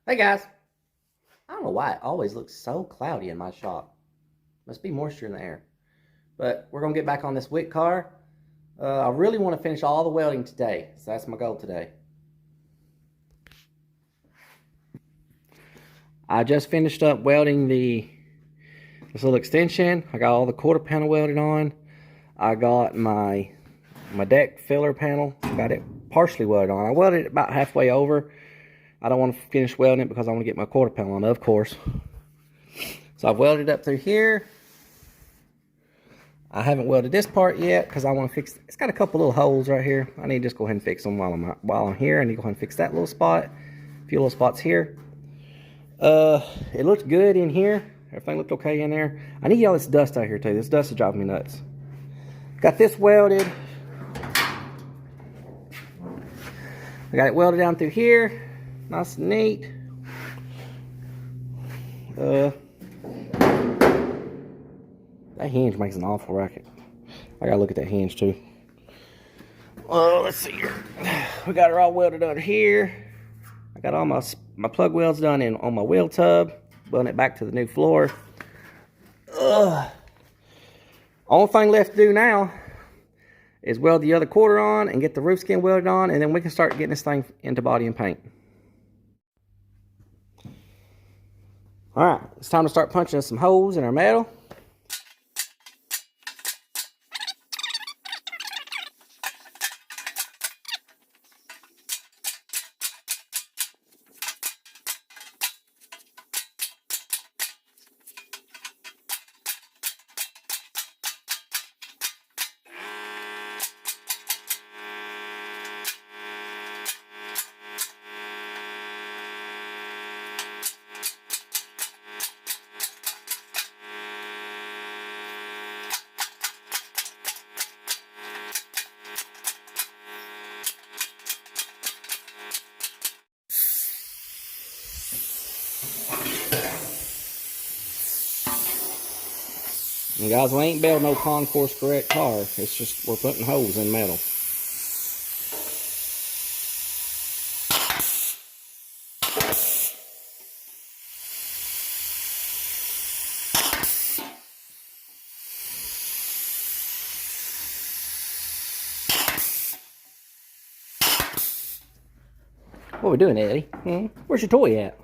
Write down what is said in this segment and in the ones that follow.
Hey guys, I don't know why it always looks so cloudy in my shop. Must be moisture in the air. But we're gonna get back on this Wick car. I really want to finish all the welding today, so that's my goal today. I just finished up welding this little extension. I got all the quarter panel welded on. I got my deck filler panel. Got it partially welded on. I welded it about halfway over. I don't want to finish welding it because I want to get my quarter panel on, of course. So I've welded up through here. I haven't welded this part yet because I want to fix. It's got a couple little holes right here. I need to just go ahead and fix them while I'm here. I need to go ahead and fix that little spot. A few little spots here. It looked good in here. Everything looked okay in there. I need to get all this dust out here too. This dust is driving me nuts. Got this welded. I got it welded down through here. Nice and neat. That hinge makes an awful racket. I gotta look at that hinge too. Let's see here. We got it all welded under here. I got all my plug welds done on my wheel tub. Welding it back to the new floor. Only thing left to do now is weld the other quarter on and get the roof skin welded on, and then we can start getting this thing into body and paint. Alright, it's time to start punching some holes in our metal. And guys, we ain't building no concourse correct car. It's just we're putting holes in metal. What are we doing, Eddie? Where's your toy at?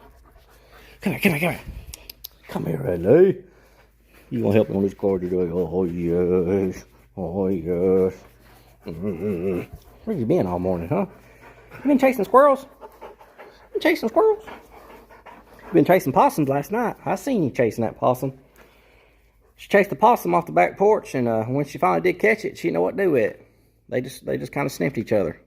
Come here, come here, come here. Come here, Eddie. You gonna help me on this car today? Oh yes. Oh yes. Where you been all morning, huh? You been chasing squirrels? Been chasing squirrels? You been chasing possums last night. I seen you chasing that possum. She chased the possum off the back porch, and when she finally did catch it, she didn't know what to do with it. They just kind of sniffed each other.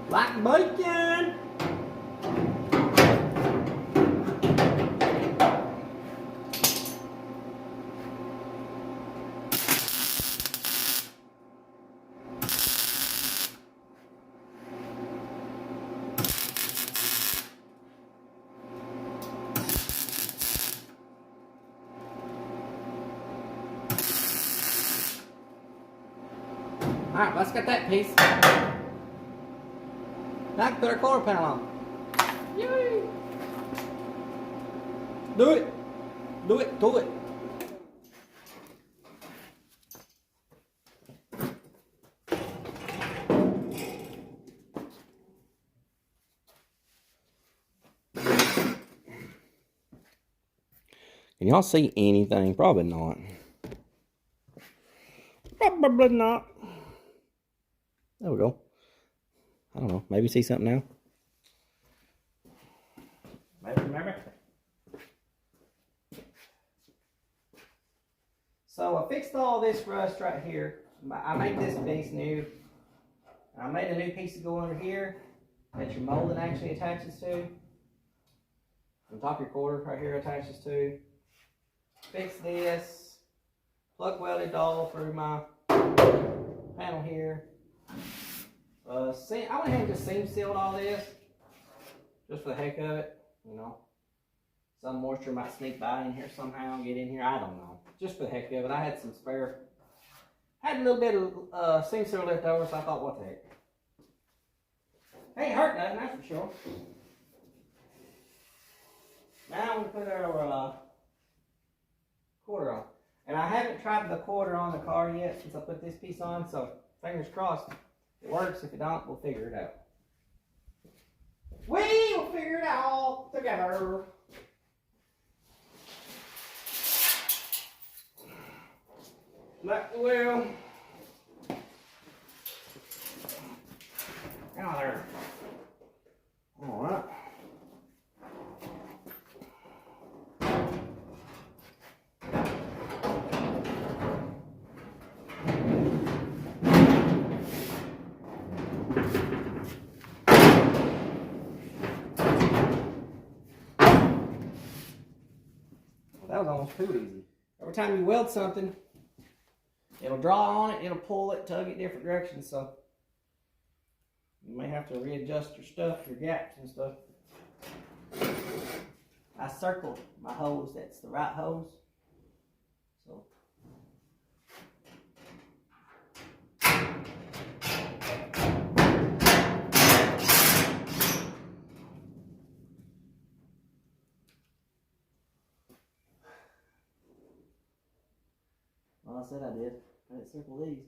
Like bacon! Alright, let's get that piece. Now I can put our quarter panel on. Yay! Do it! Do it! Do it! Can y'all see anything? Probably not. Probably not. There we go. I don't know. Maybe see something now. Maybe. So I fixed all this rust right here. I made this piece new. I made a new piece to go under here that your molding actually attaches to. On top of your quarter right here attaches to. Fix this. Plug welded all through my panel here. I went ahead and just seam sealed all this, just for the heck of it, you know. Some moisture might sneak by in here somehow and get in here. I don't know. Just for the heck of it. I had some spare. Had a little bit of seam sealer left over, so I thought, what the heck. Ain't hurt nothing, that's for sure. Now we put our quarter on. And I haven't tried the quarter on the car yet since I put this piece on, so fingers crossed it works. If it don't, we'll figure it out. We will figure it out together. Back the wheel. Out there. All right. That was almost too easy. Every time you weld something, it'll draw on it, it'll pull it, tug it different directions, so you may have to readjust your stuff, your gaps and stuff. I circled my hose, that's the right hose. So well, I said I did. I didn't circle these.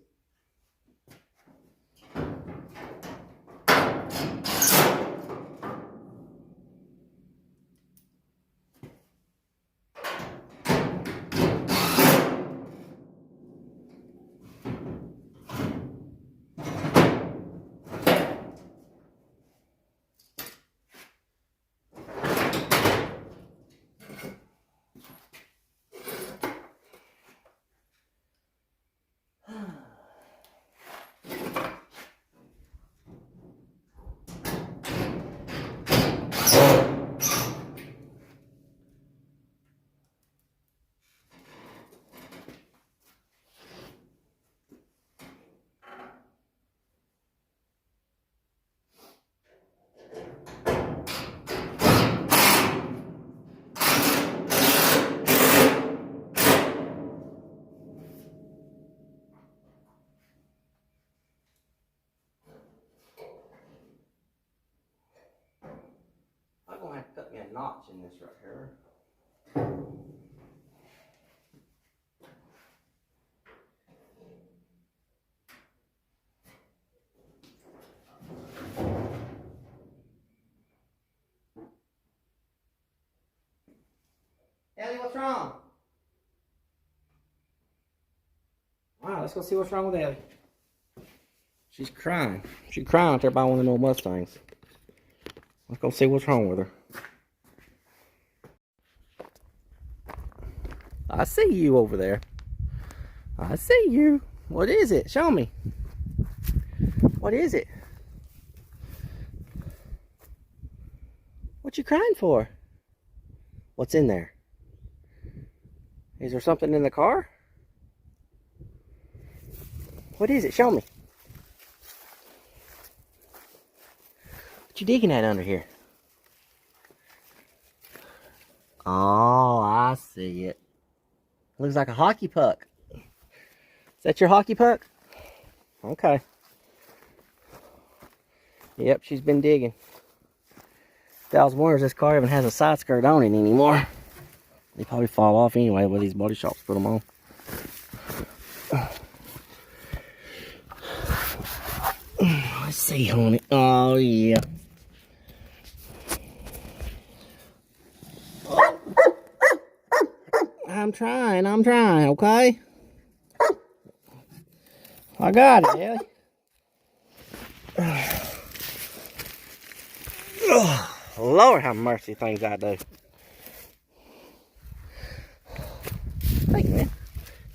I'm gonna have to cut me a notch in this right here. Ellie, what's wrong? Alright, let's go see what's wrong with Ellie. She's crying. She's crying out there by one of them old Mustangs. Let's go see what's wrong with her. I see you over there. I see you. What is it? Show me. What is it? What you crying for? What's in there? Is there something in the car? What is it? Show me. What you digging at under here? Oh, I see it. Looks like a hockey puck. Is that your hockey puck? Okay. Yep, she's been digging. I was wondering if this car even has a side skirt on it anymore. They probably fall off anyway with these body shops put them on. Let's see, honey. Oh, yeah. I'm trying, okay? I got it, Ellie. Oh, Lord have mercy, things I do. Thank you, man.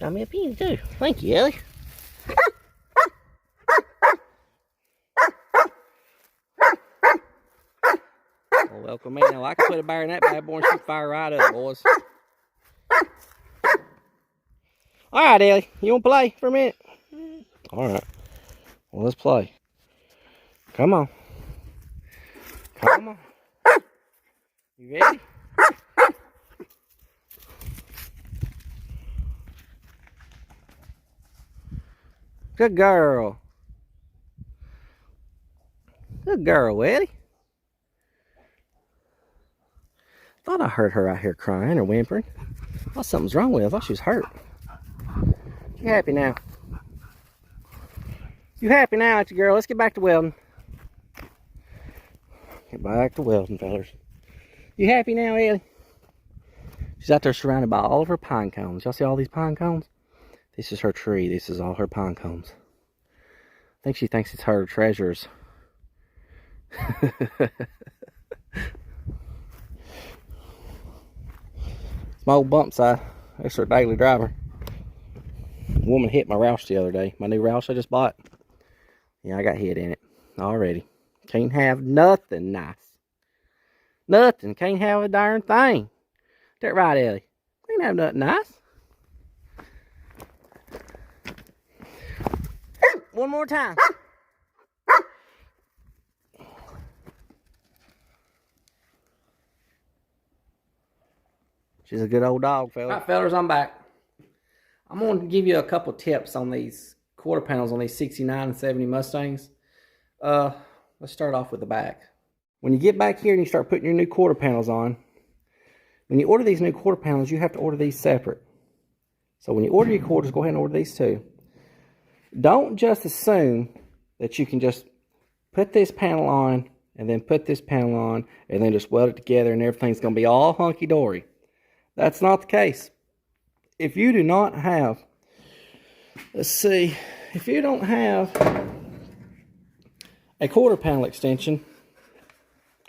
Got me a penny, too. Thank you, Ellie. Well, welcome me. Now, I can put a bear in that bad boy and shoot fire right up, boys. Alright, Ellie. You want to play for a minute? Alright. Well, let's play. Come on. Come on. You ready? Good girl. Good girl, Eddie. Thought I heard her out here crying or whimpering. Thought something's wrong with her. I thought she was hurt. You happy now? You happy now, ain't you, girl? Let's get back to welding. Get back to welding, fellas. You happy now, Ellie? She's out there surrounded by all of her pine cones. Y'all see all these pine cones? This is her tree. This is all her pine cones. I think she thinks it's her treasures. My old bump side. That's her daily driver. Woman hit my Roush the other day. My new Roush I just bought. Yeah, I got hit in it already. Can't have nothing nice. Nothing. Can't have a darn thing. That right, Ellie? Can't have nothing nice. One more time. She's a good old dog, fellas. All right, fellas, I'm back. I'm going to give you a couple tips on these quarter panels on these 69 and 70 Mustangs. Let's start off with the back. When you get back here and you start putting your new quarter panels on, when you order these new quarter panels, you have to order these separate. So when you order your quarters, go ahead and order these too. Don't just assume that you can just put this panel on and then put this panel on and then just weld it together and everything's going to be all hunky-dory. That's not the case. If you do not have, let's see, if you don't have a quarter panel extension,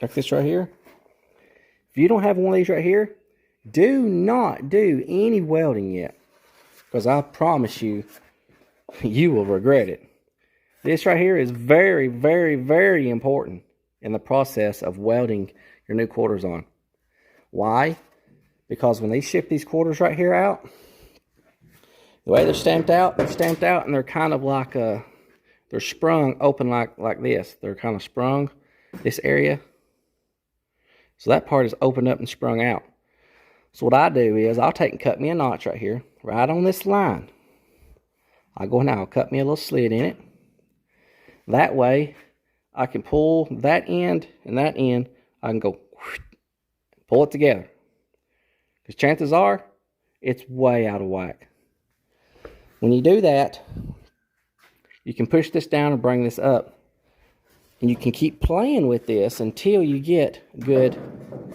like this right here, if you don't have one of these right here, do not do any welding yet. Because I promise you, you will regret it. This right here is very, very, very important in the process of welding your new quarters on. Why? Because when they ship these quarters right here out, the way they're stamped out and they're kind of like, they're sprung open like this. They're kind of sprung, this area. So that part is opened up and sprung out. So what I do is I'll take and cut me a notch right here, right on this line. I'll go now, I'll cut me a little slit in it. That way, I can pull that end and that end. I can go pull it together. Because chances are, it's way out of whack. When you do that, you can push this down and bring this up. And you can keep playing with this until you get good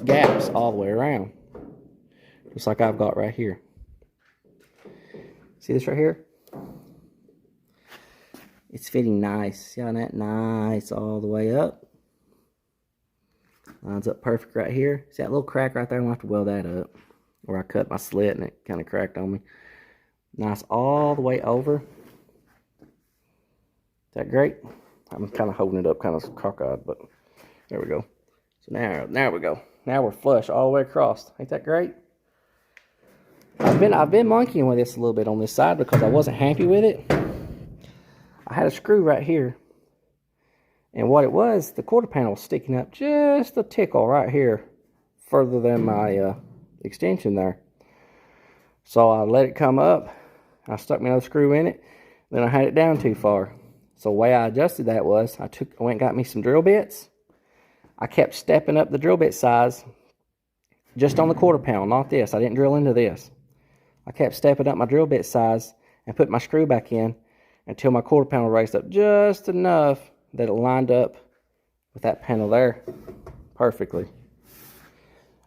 gaps all the way around. Just like I've got right here. See this right here? It's fitting nice. See how that nice all the way up? Lines up perfect right here. See that little crack right there? I'm going to have to weld that up. Where I cut my slit and it kind of cracked on me. Nice all the way over. Is that great? I'm kind of holding it up kind of cockeyed, but there we go. So now we go. Now we're flush all the way across. Ain't that great? I've been monkeying with this a little bit on this side because I wasn't happy with it. I had a screw right here. And what it was, the quarter panel was sticking up just a tickle right here further than my extension there. So I let it come up. I stuck my other screw in it. Then I had it down too far. So the way I adjusted that was I went and got me some drill bits. I kept stepping up the drill bit size just on the quarter panel, not this. I didn't drill into this. I kept stepping up my drill bit size and put my screw back in until my quarter panel raised up just enough that it lined up with that panel there perfectly.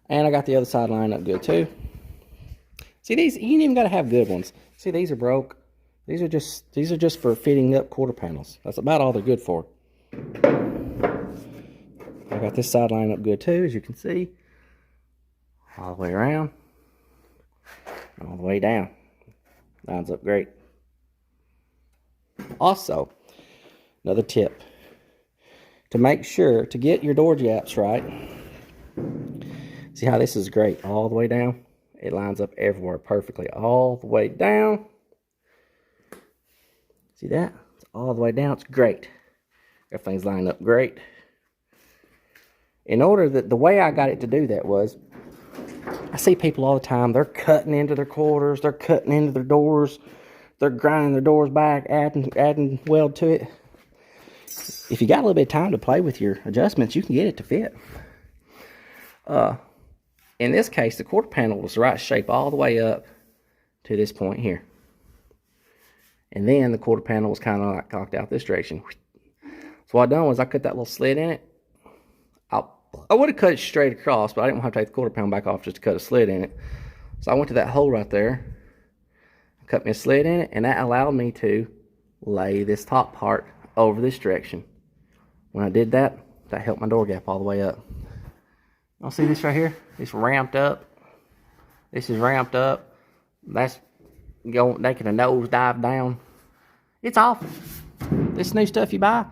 And I got the other side lined up good too. See, these, you ain't even got to have good ones. See, these are broke. These are just for fitting up quarter panels. That's about all they're good for. I got this side lined up good too, as you can see. All the way around. All the way down. Lines up great. Also, another tip. To make sure to get your door japs right. See how this is great all the way down? It lines up everywhere perfectly all the way down. See that? It's all the way down. It's great. Everything's lined up great. In order that the way I got it to do that was, I see people all the time, they're cutting into their quarters, they're cutting into their doors, they're grinding their doors back, adding weld to it. If you got a little bit of time to play with your adjustments, you can get it to fit. In this case, the quarter panel was the right shape all the way up to this point here. And then the quarter panel was kind of like cocked out this direction. So what I done was I cut that little slit in it. I would have cut it straight across, but I didn't want to take the quarter panel back off just to cut a slit in it. So I went to that hole right there, cut me a slit in it, and that allowed me to lay this top part over this direction. When I did that, that helped my door gap all the way up. Y'all see this right here? It's ramped up. This is ramped up. That's going, making a nose dive down. It's awful. This new stuff you buy,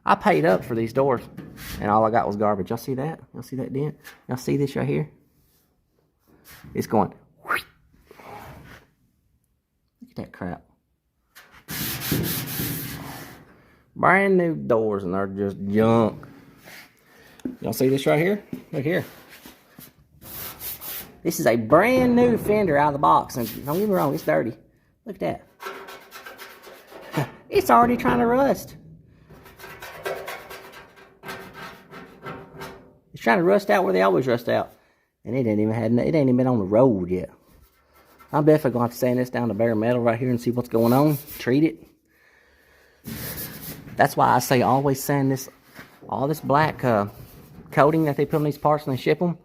I paid up for these doors, and all I got was garbage. Y'all see that? Y'all see that dent? Y'all see this right here? It's going. Look at that crap. Brand new doors, and they're just junk. Y'all see this right here? Look here. This is a brand new fender out of the box, and don't get me wrong, it's dirty. Look at that. It's already trying to rust. It's trying to rust out where they always rust out, and it ain't even been on the road yet. I'm definitely going to have to sand this down to bare metal right here and see what's going on. Treat it. That's why I say always sand this, all this black coating that they put on these parts when they ship them.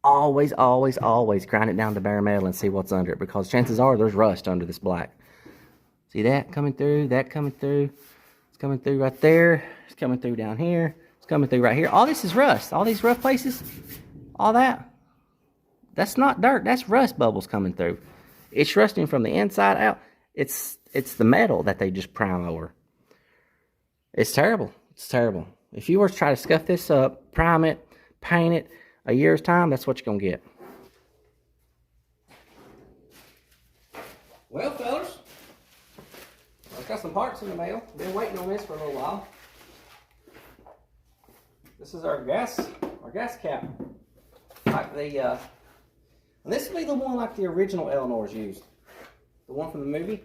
Always, always, always grind it down to bare metal and see what's under it, because chances are there's rust under this black. See that coming through, that coming through. It's coming through right there. It's coming through down here. It's coming through right here. All this is rust. All these rough places, all that. That's not dirt. That's rust bubbles coming through. It's rusting from the inside out. It's the metal that they just prime over. It's terrible. It's terrible. If you were to try to scuff this up, prime it, paint it, a year's time, that's what you're going to get. Well, fellas, I've got some parts in the mail. Been waiting on this for a little while. This is our gas cap. Like the, and this will be the one like the original Eleanor's used. The one from the movie.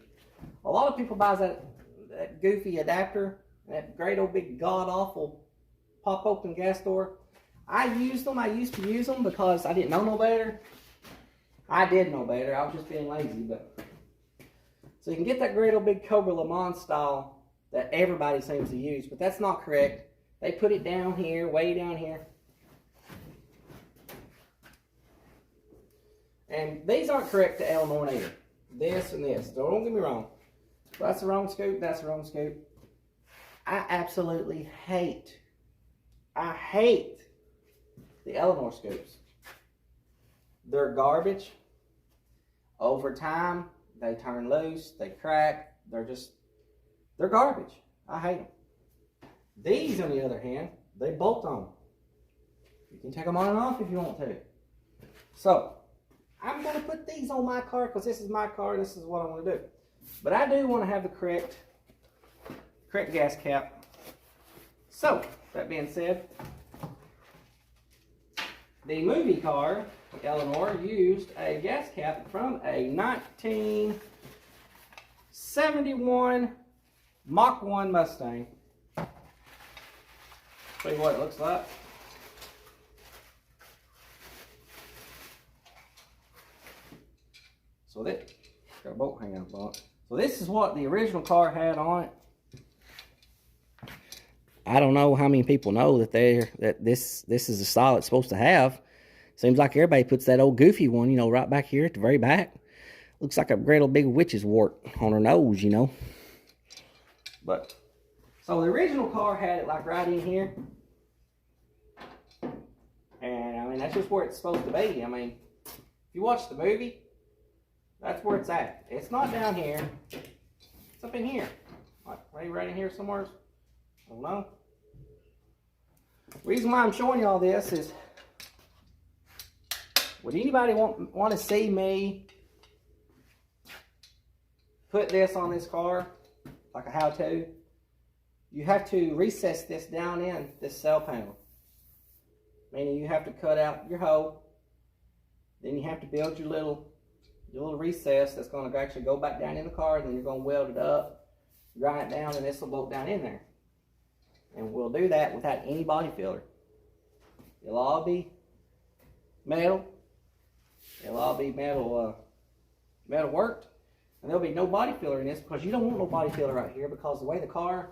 A lot of people buy that goofy adapter, that great old big god-awful pop-open gas door. I used them. I used to use them because I didn't know no better. I did know better. I was just being lazy. But so you can get that great old big Cobra Le Mans style that everybody seems to use, but that's not correct. They put it down here, way down here. And these aren't correct to Eleanor either. This and this. Don't get me wrong. That's the wrong scoop. That's the wrong scoop. I absolutely hate. I hate the Eleanor scoops. They're garbage. Over time, they turn loose, they crack, they're garbage. I hate them. These, on the other hand, they bolt on. You can take them on and off if you want to. So, I'm going to put these on my car because this is my car and this is what I want to do. But I do want to have the correct gas cap. So, that being said, the movie car, Eleanor, used a gas cap from a 1971 Mach 1 Mustang. Show you what it looks like. So that got a bolt hanging up on it. So this is what the original car had on it. I don't know how many people know that this is the style it's supposed to have. Seems like everybody puts that old goofy one, you know, right back here at the very back. Looks like a great old big witch's wart on her nose, you know. But so the original car had it like right in here. And I mean, that's just where it's supposed to be. I mean, if you watch the movie, that's where it's at. It's not down here. It's up in here. Like right in here somewhere. I don't know. The reason why I'm showing you all this is, would anybody want to see me put this on this car, like a how-to? You have to recess this down in this cell panel. Meaning you have to cut out your hole, then you have to build your little your little recess that's going to actually go back down in the car, and then you're going to weld it up, grind it down, and this will bolt down in there. And we'll do that without any body filler. It'll all be metal. It'll all be metal worked. And there'll be no body filler in this, because you don't want no body filler right here, because the way the car,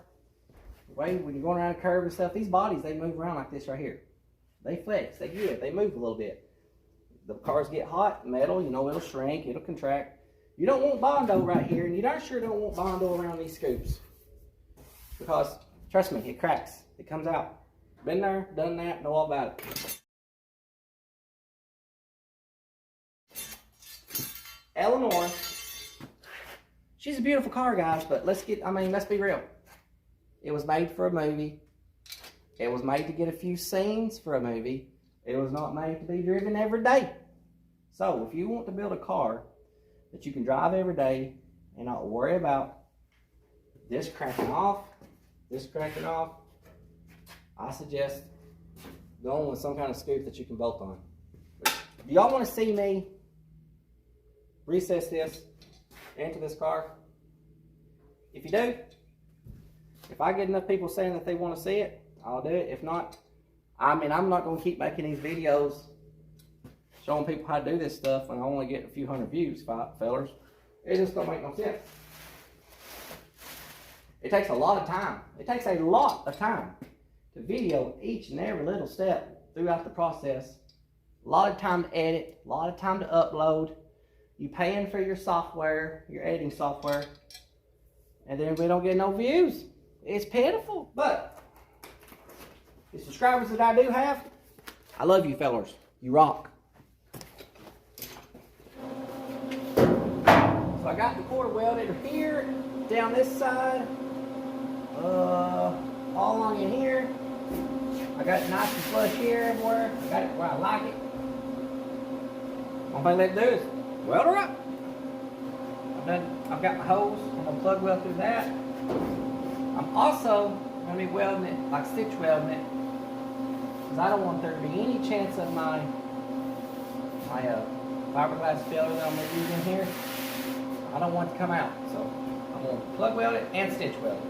when you're going around a curve and stuff, these bodies, they move around like this right here. They flex, they give, they move a little bit. The cars get hot, metal, you know, it'll shrink, it'll contract. You don't want Bondo right here, and you darn sure don't want Bondo around these scoops. Because, trust me, it cracks. It comes out. Been there, done that, know all about it. Eleanor, she's a beautiful car, guys, but let's be real. It was made for a movie. It was made to get a few scenes for a movie. It was not made to be driven every day. So, if you want to build a car that you can drive every day and not worry about this cracking off, I suggest going with some kind of scoop that you can bolt on. Do y'all want to see me recess this into this car? If you do, if I get enough people saying that they want to see it, I'll do it. If not, I'm not going to keep making these videos showing people how to do this stuff when I only get a few hundred views, fellers. It just don't make no sense. It takes a lot of time. It takes a lot of time to video each and every little step throughout the process. A lot of time to edit, a lot of time to upload. You paying for your software, your editing software, and then we don't get no views. It's pitiful, but the subscribers that I do have, I love you fellers. You rock. So I got the core welded here, down this side, all along in here. I got it nice and flush here everywhere. I got it where I like it. Only thing left to do is weld her up. I've got my hose. I'm going to plug weld through that. I'm also going to be welding it, like stitch welding it, because I don't want there to be any chance of my fiberglass filler that I'm going to use in here. I don't want it to come out. So I'm going to plug weld it and stitch weld it.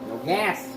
No gas.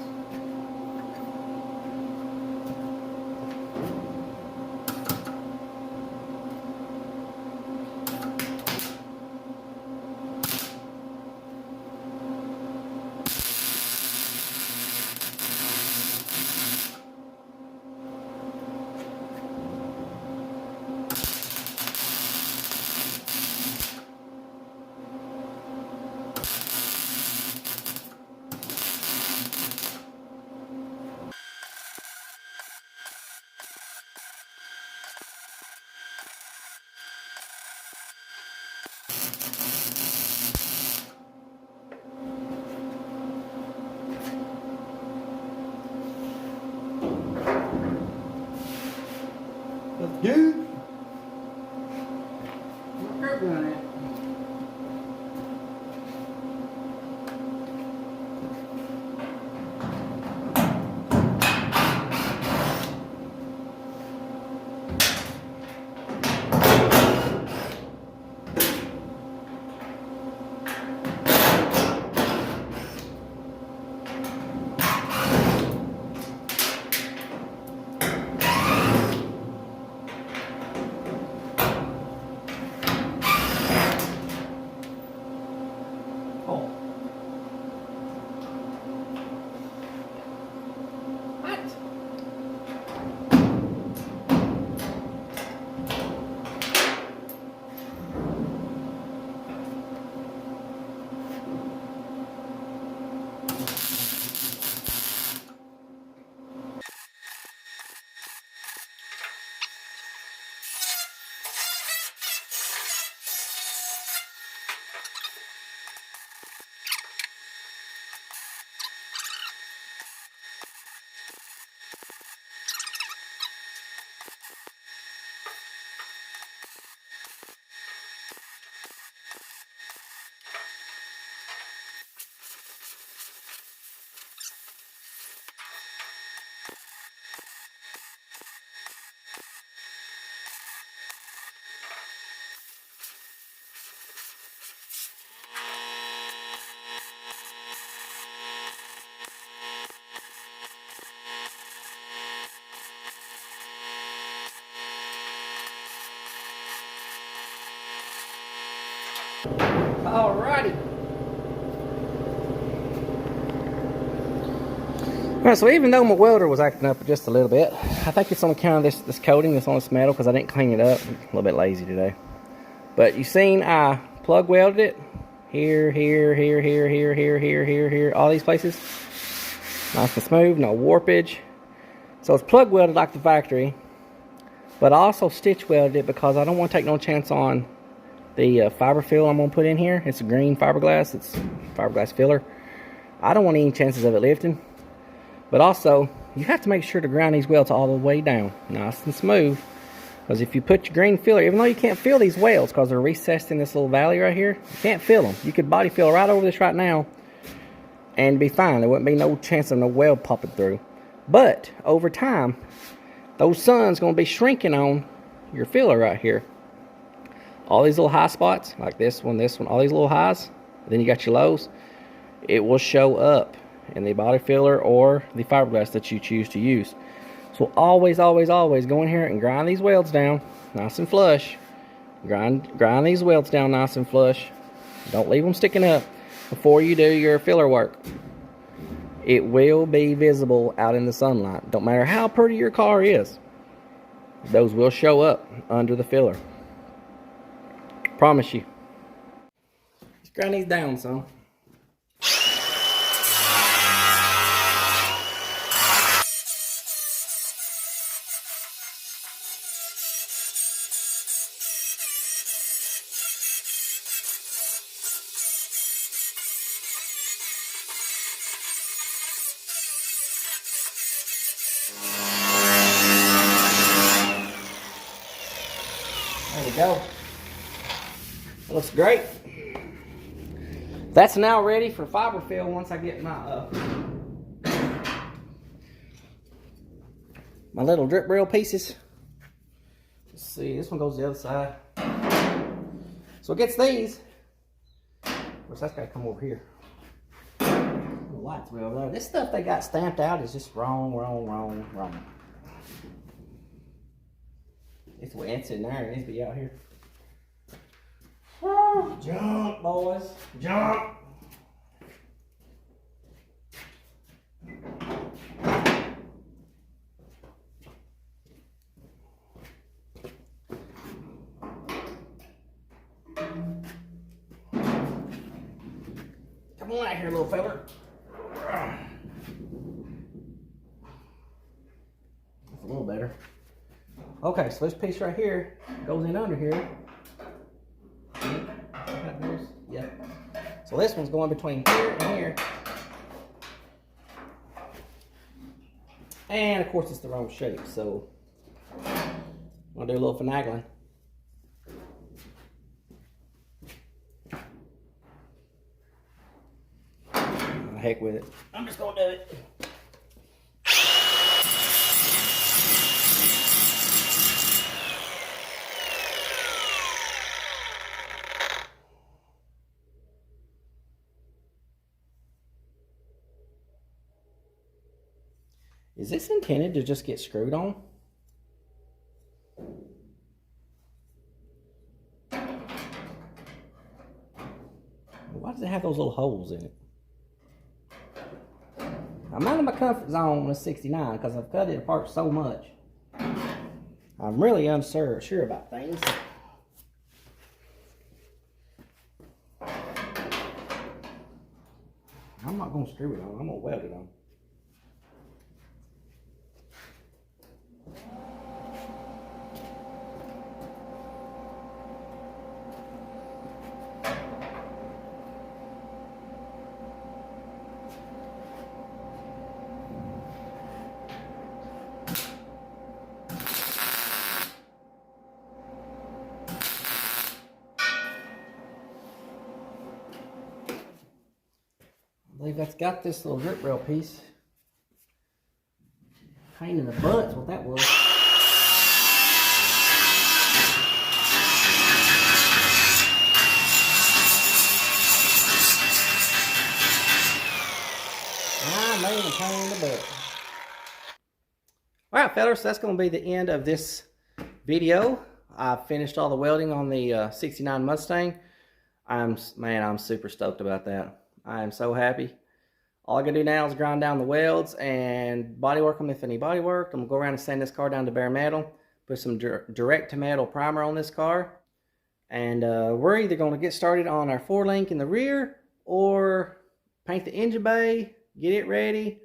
Alright, so even though my welder was acting up just a little bit, I think it's on account of this coating that's on this metal because I didn't clean it up. I'm a little bit lazy today. But you seen I plug welded it. Here, here, here, here, here, here, here, here, here, all these places. Nice and smooth, no warpage. So it's plug welded like the factory. But I also stitch welded it because I don't want to take no chance on the fiber fill I'm going to put in here. It's a green fiberglass. It's fiberglass filler. I don't want any chances of it lifting. But also, you have to make sure to grind these welds all the way down, nice and smooth. Because if you put your green filler, even though you can't feel these welds because they're recessed in this little valley right here, you can't feel them. You could body fill right over this right now and be fine. There wouldn't be no chance of no weld popping through. But over time, those sun's going to be shrinking on your filler right here. All these little high spots, like this one, all these little highs, then you got your lows, it will show up in the body filler or the fiberglass that you choose to use. So always, always, always go in here and grind these welds down nice and flush. Grind these welds down nice and flush. Don't leave them sticking up before you do your filler work. It will be visible out in the sunlight. Don't matter how pretty your car is. Those will show up under the filler. Promise you. Just grind these down, son. There we go. It looks great. That's now ready for fiber fill once I get my my little drip rail pieces. Let's see, this one goes the other side. So it gets these. Of course, that's got to come over here. The light's way over there. This stuff they got stamped out is just wrong, wrong, wrong, wrong. It's the way it's in there. It needs to be out here. Jump, boys. Jump. Come on out here, little fella. That's a little better. Okay, so this piece right here goes in under here. Yep. So this one's going between here and here. And of course it's the wrong shape, so I'll do a little finagling. The heck with it. I'm just gonna do it. Is this intended to just get screwed on? Why does it have those little holes in it? I'm out of my comfort zone with 69 because I've cut it apart so much. I'm really unsure about things. I'm not going to screw it on. I'm going to weld it on. I believe that's got this little drip rail piece. Pain in the butt's what that was. Ah, man, a pain in the butt. Alright, fellas, so that's going to be the end of this video. I finished all the welding on the 69 Mustang. I'm super stoked about that. I am so happy. All I gotta do now is grind down the welds and body work them if any body work. I'm gonna go around and sand this car down to bare metal, put some direct to metal primer on this car, and we're either gonna get started on our 4-link in the rear or paint the engine bay, get it ready.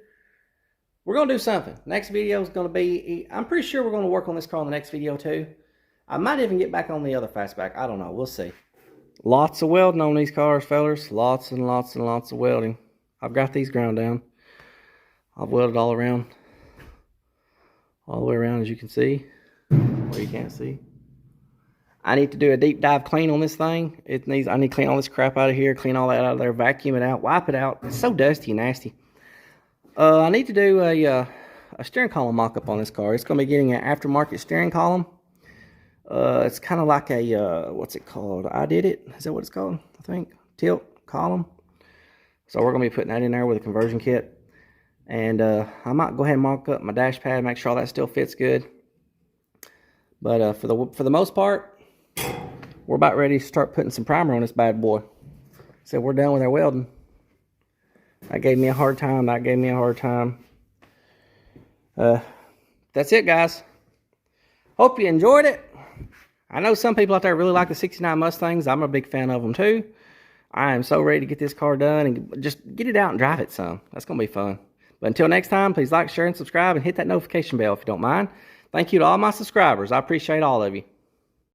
We're gonna do something. Next video is gonna be, I'm pretty sure we're gonna work on this car in the next video too. I might even get back on the other Fastback. I don't know, we'll see. Lots of welding on these cars, fellas. Lots and lots and lots of welding. I've got these ground down. I've welded all around. All the way around, as you can see. Or you can't see. I need to do a deep dive clean on this thing. I need to clean all this crap out of here, clean all that out of there, vacuum it out, wipe it out. It's so dusty and nasty. I need to do a steering column mock-up on this car. It's going to be getting an aftermarket steering column. It's kind of like a, what's it called? I Did It. Is that what it's called? I think. Tilt column. So we're going to be putting that in there with a conversion kit. And I might go ahead and mock up my dash pad, make sure all that still fits good. But for the most part, we're about ready to start putting some primer on this bad boy. So we're done with our welding. That gave me a hard time. That gave me a hard time. That's it, guys. Hope you enjoyed it. I know some people out there really like the 69 Mustangs. I'm a big fan of them too. I am so ready to get this car done and just get it out and drive it some. That's going to be fun. But until next time, please like, share, and subscribe, and hit that notification bell if you don't mind. Thank you to all my subscribers. I appreciate all of you.